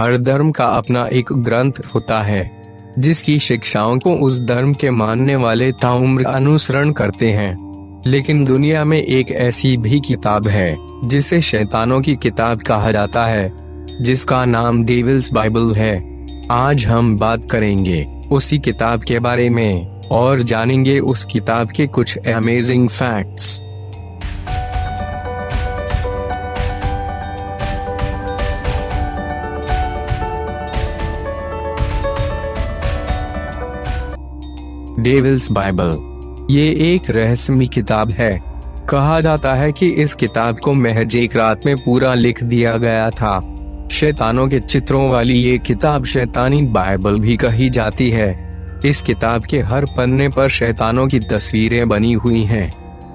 हर धर्म का अपना एक ग्रंथ होता है जिसकी शिक्षाओं को उस धर्म के मानने वाले ताउम्र अनुसरण करते हैं। लेकिन दुनिया में एक ऐसी भी किताब है जिसे शैतानों की किताब कहा जाता है, जिसका नाम डेविल्स बाइबल है। आज हम बात करेंगे उसी किताब के बारे में और जानेंगे उस किताब के कुछ अमेजिंग फैक्ट्स। डेविल्स बाइबल ये एक रहस्यमयी किताब है। कहा जाता है कि इस किताब को महज एक रात में पूरा लिख दिया गया था। शैतानों के चित्रों वाली ये किताब शैतानी बाइबल भी कही जाती है। इस किताब के हर पन्ने पर शैतानों की तस्वीरें बनी हुई हैं।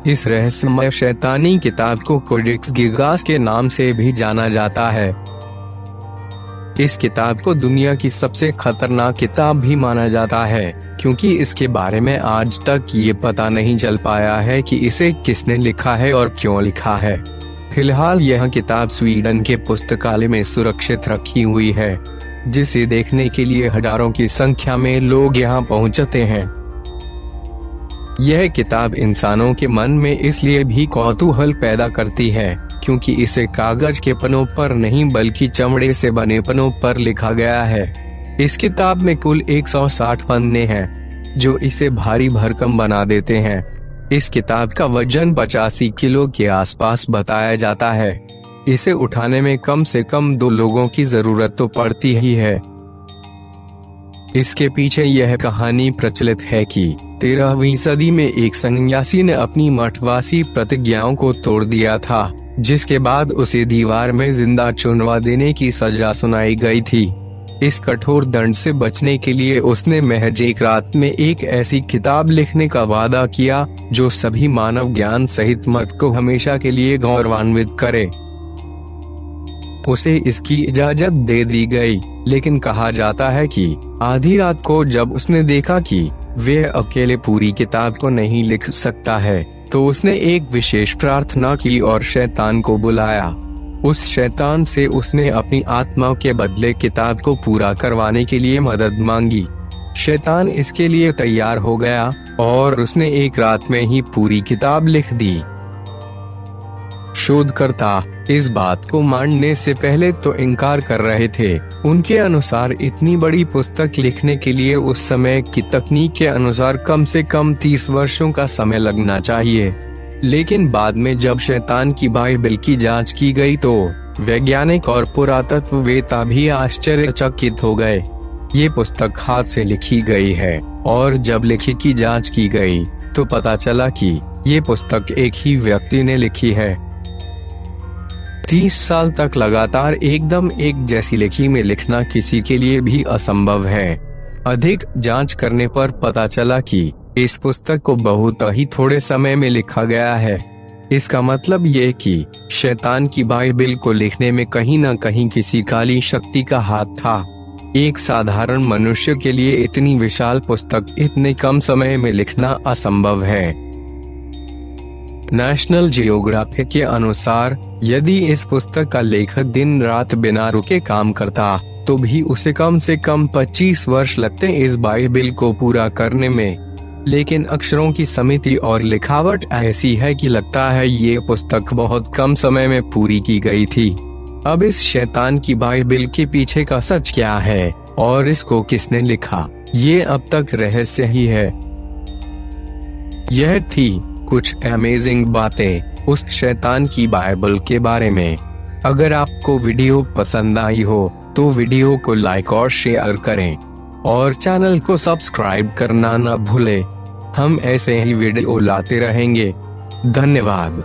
इस रहस्यमय शैतानी किताब को कोडेक्स गिगास के नाम से भी जाना जाता है। इस किताब को दुनिया की सबसे खतरनाक किताब भी माना जाता है, क्योंकि इसके बारे में आज तक ये पता नहीं चल पाया है कि इसे किसने लिखा है और क्यों लिखा है। फिलहाल यह किताब स्वीडन के पुस्तकालय में सुरक्षित रखी हुई है, जिसे देखने के लिए हजारों की संख्या में लोग यहाँ पहुँचते हैं। यह किताब इंसानों के मन में इसलिए भी कौतूहल पैदा करती है क्योंकि इसे कागज के पन्नों पर नहीं बल्कि चमड़े से बने पन्नों पर लिखा गया है। इस किताब में कुल 160 पन्ने हैं, जो इसे भारी भरकम बना देते हैं। इस किताब का वजन 85 किलो के आसपास बताया जाता है। इसे उठाने में कम से कम 2 लोगों की जरूरत तो पड़ती ही है। इसके पीछे यह कहानी प्रचलित है कि 13वीं सदी में एक सन्यासी ने अपनी मठवासी प्रतिज्ञाओं को तोड़ दिया था, जिसके बाद उसे दीवार में जिंदा चुनवा देने की सजा सुनाई गई थी। इस कठोर दंड से बचने के लिए उसने महज एक रात में एक ऐसी किताब लिखने का वादा किया जो सभी मानव ज्ञान सहित मत को हमेशा के लिए गौरवान्वित करे। उसे इसकी इजाजत दे दी गई, लेकिन कहा जाता है कि आधी रात को जब उसने देखा कि वह अकेले पूरी किताब को नहीं लिख सकता है, तो उसने एक विशेष प्रार्थना की और शैतान को बुलाया। उस शैतान से उसने अपनी आत्मा के बदले किताब को पूरा करवाने के लिए मदद मांगी। शैतान इसके लिए तैयार हो गया और उसने एक रात में ही पूरी किताब लिख दी। शोधकर्ता इस बात को मानने से पहले तो इनकार कर रहे थे। उनके अनुसार इतनी बड़ी पुस्तक लिखने के लिए उस समय की तकनीक के अनुसार कम से कम 30 वर्षों का समय लगना चाहिए। लेकिन बाद में जब शैतान की बाइबल की जांच की गई तो वैज्ञानिक और पुरातत्ववेत्ता भी आश्चर्यचकित हो गए। ये पुस्तक हाथ से लिखी गई है और जब लेखी की जांच की गई तो पता चला कि ये पुस्तक एक ही व्यक्ति ने लिखी है। 30 साल तक लगातार एकदम एक जैसी लिखी में लिखना किसी के लिए भी असंभव है। अधिक जांच करने पर पता चला कि इस पुस्तक को बहुत ही थोड़े समय में लिखा गया है। इसका मतलब ये कि शैतान की बाइबल को लिखने में कहीं न कहीं किसी काली शक्ति का हाथ था। एक साधारण मनुष्य के लिए इतनी विशाल पुस्तक इतने कम समय में लिखना असंभव है। नेशनल जियोग्राफिक के अनुसार यदि इस पुस्तक का लेखक दिन रात बिना रुके काम करता तो भी उसे कम से कम 25 वर्ष लगते इस बाइबल को पूरा करने में। लेकिन अक्षरों की समिति और लिखावट ऐसी है कि लगता है ये पुस्तक बहुत कम समय में पूरी की गई थी। अब इस शैतान की बाइबल के पीछे का सच क्या है और इसको किसने लिखा, ये अब तक रहस्य ही है। यह थी कुछ अमेजिंग बातें उस शैतान की बाइबल के बारे में। अगर आपको वीडियो पसंद आई हो तो वीडियो को लाइक और शेयर करें और चैनल को सब्सक्राइब करना न भूलें। हम ऐसे ही वीडियो लाते रहेंगे। धन्यवाद।